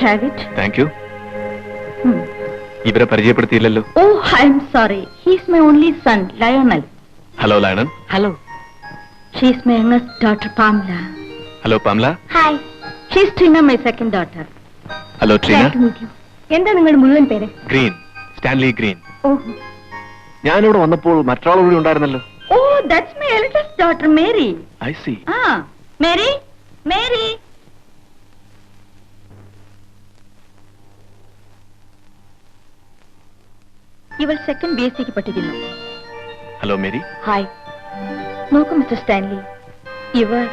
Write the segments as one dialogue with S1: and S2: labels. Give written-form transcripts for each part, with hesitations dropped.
S1: Have it.
S2: Thank you. ഇവരെ പരിചയപ്പെടുത്തിയില്ലല്ലോ.
S1: Oh, I'm sorry. He's my only son, Lionel.
S2: Hello, Lionel.
S1: Hello. She's my youngest daughter, Pamela.
S2: Hello, Pamela.
S1: Hi. She's Trina, my second daughter.
S2: Hello, Trina.
S1: Glad to meet you. എന്താ നിങ്ങളുടെ മുഴുവൻ പേര്?
S2: Green. Stanley Green.
S1: Oh.
S2: ഞാനിവിടെ വന്നപ്പോൾ മറ്റൊരാൾ കൂടി ഉണ്ടായിരുന്നല്ലോ.
S1: Oh, that's my eldest daughter, Mary.
S2: I see.
S1: Mary? Mary? ഇവൾ സെക്കൻഡ് BSc പഠിക്കുന്നു.
S2: Hello Mary.
S1: ഹായ്. നോക്കൂ മിസ്റ്റർ സ്റ്റാൻലി, ഇവർ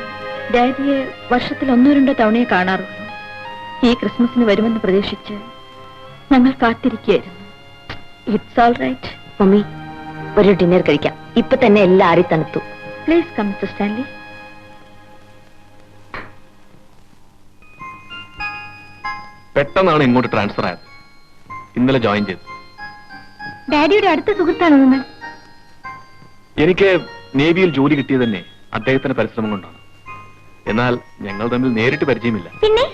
S1: ഡാഡിയെ വർഷത്തിൽ 1-2 തവണയെ കാണാറുള്ളൂ. ഈ ക്രിസ്മസിന് വരുമെന്ന് പ്രതീക്ഷിച്ച് ഞങ്ങൾ കാത്തിരിക്കുകയായിരുന്നു. It's all right.
S3: മമ്മി, ഒരു ഡിന്നർ കഴിക്കാം. ഇപ്പൊ തന്നെ എല്ലാരും തണുത്തു.
S1: Please come mister Stanley.
S2: പെട്ടെന്നാണ് ഇങ്ങോട്ട് ട്രാൻസ്ഫർ ആയത്. ഇന്നലെ ജോയിൻ ചെയ്തു.
S1: ഡാഡിയുടെ അടുത്ത സുഹൃത്താണോ നിങ്ങൾ?
S2: എനിക്ക് നേവിയിൽ ജോലി കിട്ടിയത് തന്നെ അദ്ദേഹത്തിന്റെ പരിശ്രമം കൊണ്ടാണ്. എന്നാൽ ഞങ്ങൾ തമ്മിൽ നേരിട്ട് പരിചയമില്ല.
S1: പിന്നെ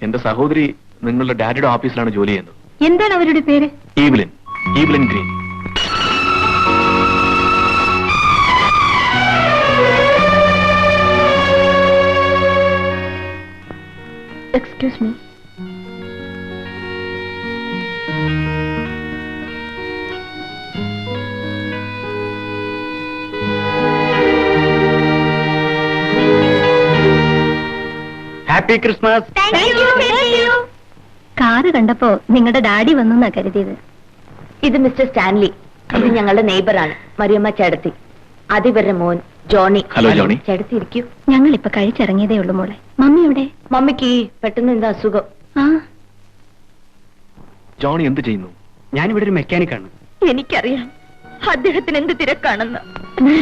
S2: എന്റെ സഹോദരി നിങ്ങളുടെ ഡാഡിയുടെ ഓഫീസിലാണ് ജോലി ചെയ്യുന്നത്.
S1: എന്താണ് അവരുടെ പേര്?
S2: Evelyn green.
S1: Excuse me.
S4: Happy Christmas.
S1: Car കണ്ടപ്പോ നിങ്ങളുടെ ഡാഡി വന്നെന്നാ കരുതിയത്.
S3: ഇത് മിസ്റ്റർ സ്റ്റാൻലി. ഇത് ഞങ്ങളുടെ നെയ്ബറാണ്, മരിയമ്മ ചേടത്തി. അതിവരുടെ മോൻ ജോണി.
S2: Hello Johnny.
S3: ചേടത്തി ഇരിക്കൂ.
S1: ഞങ്ങൾ ഇപ്പൊ കഴിച്ചിറങ്ങിയതേ ഉള്ളൂ മോളെ. മമ്മി എവിടെ?
S3: മമ്മിക്ക് പെട്ടെന്ന് എന്താ അസുഖം?
S2: ജോണി എന്ത് ചെയ്യുന്നു?
S4: ഞാനിവിടെ ഒരു മെക്കാനിക്കാണ്.
S1: എനിക്കറിയാം അദ്ദേഹത്തിന് എന്ത് തിരക്കാണെന്ന്.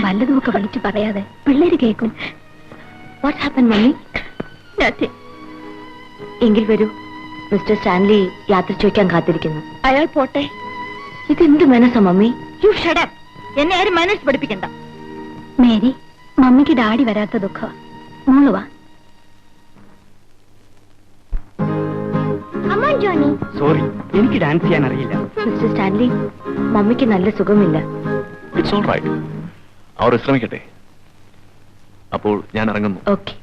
S1: വല്ലതുമൊക്കെ വിളിച്ചു പറയാതെ പിള്ളേര് കേൾക്കും.
S3: What happen mummy? എങ്കിൽ വരൂ. മിസ്റ്റർ സ്റ്റാൻലി യാത്ര ചോദിക്കാൻ കാത്തിരിക്കുന്നു.
S1: അയാൾ പോട്ടെ.
S3: ഇതെന്ത് മനസ്സാ മമ്മി?
S1: You shut up. എന്നെ ആരും മനസ്സ് പഠിപ്പിക്കണ്ട. മേരി, മമ്മിക്ക് ഡാഡി വരാത്ത ദുഃഖം. മോള് വാ.
S4: സോറി, എനിക്ക് ഡാൻസ് ചെയ്യാൻ അറിയില്ല.
S3: മിസ്റ്റർ സ്റ്റാൻലി, മമ്മിക്ക് നല്ല സുഖമില്ല.
S2: It's all right. അവർ വിശ്രമിക്കട്ടെ. അപ്പോൾ ഞാൻ ഇറങ്ങുന്നു.
S3: Okay.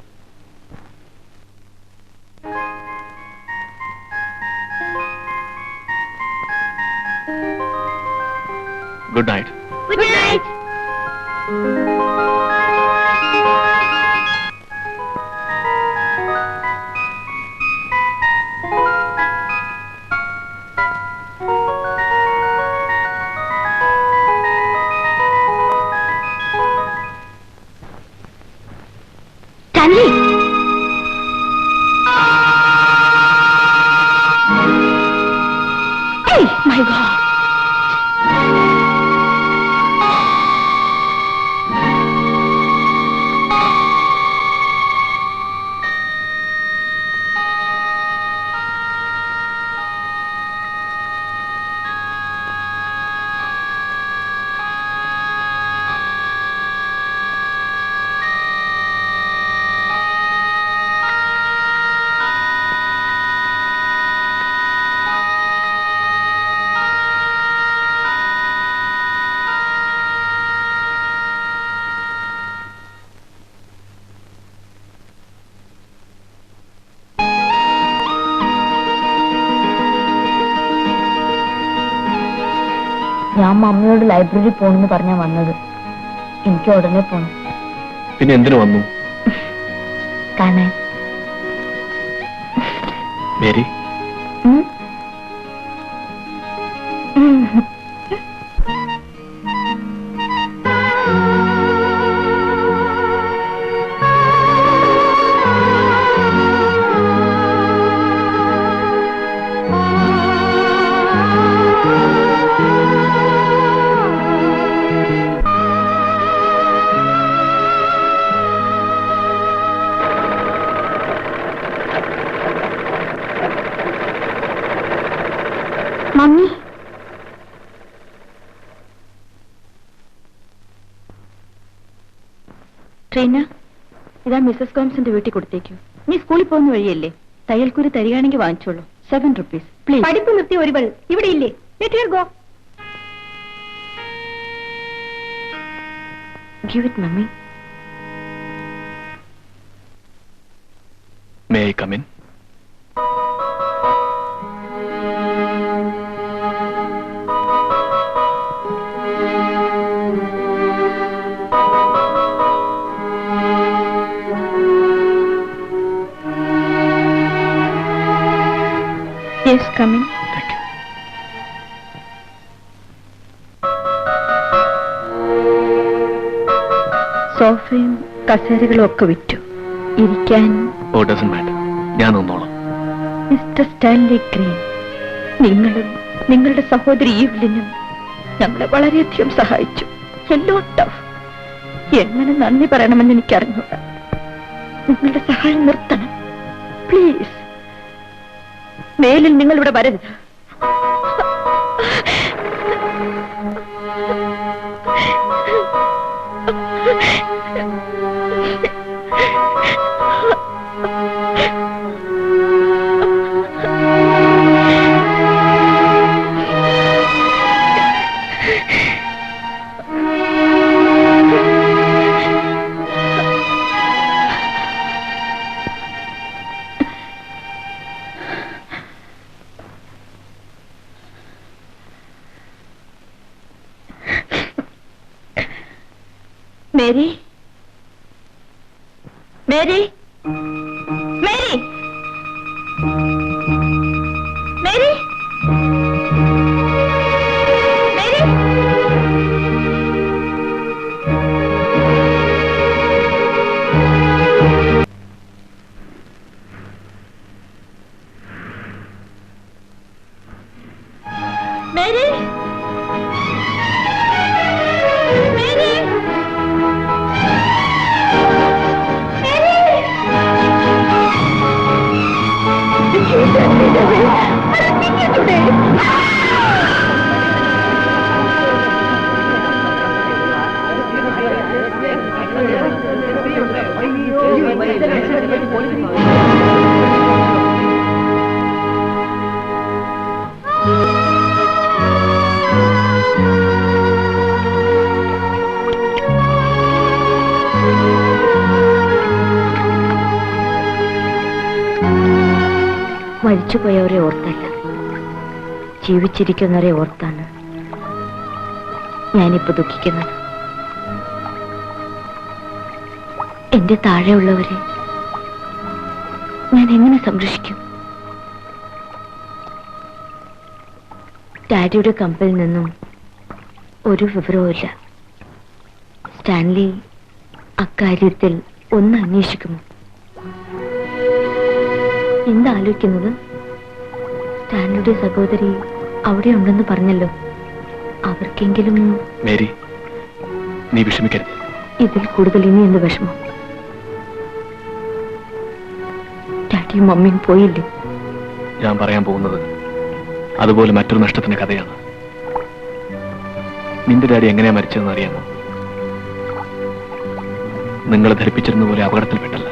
S2: Good night.
S1: Good night.
S3: Stanley,
S1: my god.
S3: ഞാൻ മമ്മിയോട് ലൈബ്രറി പോണെന്ന് പറഞ്ഞാ വന്നത്. എനിക്ക് ഉടനെ പോണം.
S2: പിന്നെ എന്തിനു വന്നു?
S3: കാണാൻ.
S2: മേരി,
S1: മമ്മി, ട്രീന, ഇതാ മിസ്സസ് കോംസിന്റെ വീട്ടിൽ കൊടുത്തേക്കൂ. നീ സ്കൂളിൽ പോകുന്ന വഴിയല്ലേ? തയ്യൽക്കൂലി തരികയാണെങ്കിൽ വാങ്ങിച്ചോളൂ. 7 rupees പ്ലീസ്.
S3: പഠിപ്പ് നിർത്തി ഒരുവൾ ഇവിടെ ഇല്ലേ? Let her go. Give it, mummy.
S2: May I come in?
S1: Yes, come in.
S2: Thank you.
S1: സോഫയും കസേരകളും ഒക്കെ വിറ്റു. ഇരിക്കാൻ
S2: Oh, doesn't matter. ഞാൻ നിന്നോളാം.
S1: മിസ്റ്റർ സ്റ്റാൻലി ഗ്രീൻ, നിങ്ങളും നിങ്ങളുടെ സഹോദരി ഈവ്ലിനും ഞങ്ങളെ വളരെയധികം സഹായിച്ചു. എങ്ങനെ നന്ദി പറയണമെന്ന് എനിക്കറിഞ്ഞൂടാ. നിങ്ങളുടെ സഹായം നിർത്തണം പ്ലീസ്. മേലിൽ നിങ്ങൾ ഇവിടെ വരരുത്. Mary, Mary, Mary, Mary, Mary. Mary, Mary. മരിച്ചുപോയവരെ ഓർത്തല്ല, ജീവിച്ചിരിക്കുന്നവരെ ഓർത്താണ് ഞാനിപ്പോ ദുഃഖിക്കുന്നത്. എന്റെ താഴെയുള്ളവരെ ഞാൻ എങ്ങനെ സംരക്ഷിക്കും? ഡാഡിയുടെ കമ്പനിൽ നിന്നും ഒരു വിവരവുമില്ല. സ്റ്റാൻലി അക്കാര്യത്തിൽ ഒന്ന് അന്വേഷിക്കുമോ? എന്താലോചിക്കുന്നത്? സ്റ്റാൻലിയുടെ സഹോദരി അവിടെ ഉണ്ടെന്ന് പറഞ്ഞല്ലോ. അവർക്കെങ്കിലും
S2: മേരി, നീ വിഷമിക്കരുത്.
S3: ഇതിൽ കൂടുതൽ ഇനി എന്ത് വിഷമം? ഡാഡിയും മമ്മിയും പോയില്ലേ?
S2: ഞാൻ പറയാൻ പോകുന്നത് അതുപോലെ മറ്റൊരു നഷ്ടത്തിന്റെ കഥയാണ്. നിന്റെ ഡാഡി എങ്ങനെയാ മരിച്ചതെന്ന് അറിയാമോ? നിങ്ങളെ ധരിപ്പിച്ചിരുന്ന പോലെ അപകടത്തിൽപ്പെട്ടല്ല,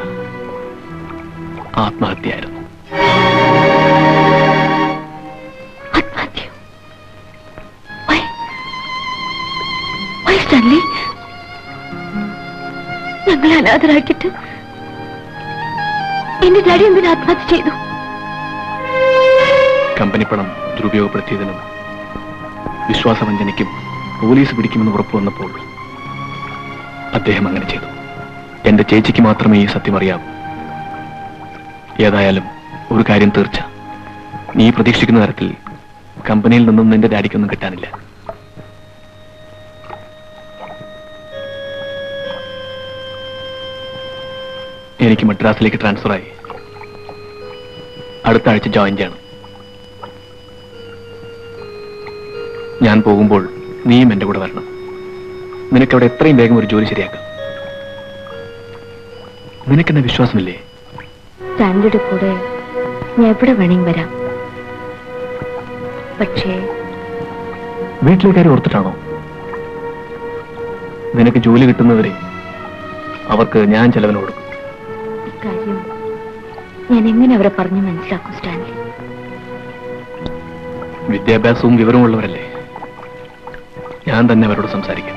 S2: ആത്മഹത്യയായിരുന്നു.
S3: ഞങ്ങളെ അനാഥരാക്കിട്ട് എന്റെ ഡാഡി എന്തിന് ആത്മഹത്യ ചെയ്തു?
S2: കമ്പനി പണം ദുരുപയോഗപ്പെടുത്തിയതിനും വിശ്വാസവഞ്ചനയ്ക്കും പോലീസ് പിടിക്കുമെന്ന് ഉറപ്പു വന്നപ്പോൾ അദ്ദേഹം അങ്ങനെ ചെയ്തു. എന്റെ ചേച്ചിക്ക് മാത്രമേ ഈ സത്യം അറിയാവൂ. ഏതായാലും ഒരു കാര്യം തീർച്ച, നീ പ്രതീക്ഷിക്കുന്ന തരത്തിൽ കമ്പനിയിൽ നിന്നും നിന്റെ ഡാഡിക്കൊന്നും കിട്ടാനില്ല. എനിക്ക് മദ്രാസിലേക്ക് ട്രാൻസ്ഫറായി. അടുത്ത ആഴ്ച ജോയിൻ ചെയ്യണം. ഞാൻ പോകുമ്പോൾ നീയും എന്റെ കൂടെ വരണം. നിനക്കവിടെ എത്രയും വേഗം ഒരു ജോലി ശരിയാക്കാം. നിനക്കെന്നെ വിശ്വാസമില്ലേ?
S3: സ്റ്റാൻലിയുടെ കൂടെ ഞാൻ എവിടെ വേണമെങ്കിൽ വരാം. പക്ഷേ
S2: വീട്ടിലേക്കാരും ഓർത്തിട്ടാണോ? നിനക്ക് ജോലി കിട്ടുന്നവരെ അവർക്ക് ഞാൻ ചെലവിന് കൊടുക്കും.
S3: ഇക്കാര്യം ഞാൻ എങ്ങനെ അവരെ പറഞ്ഞു മനസ്സിലാക്കും സ്റ്റാൻലി?
S2: വിദ്യാഭ്യാസവും വിവരവും ഉള്ളവരല്ലേ, ഞാൻ തന്നെ അവരോട് സംസാരിക്കാം.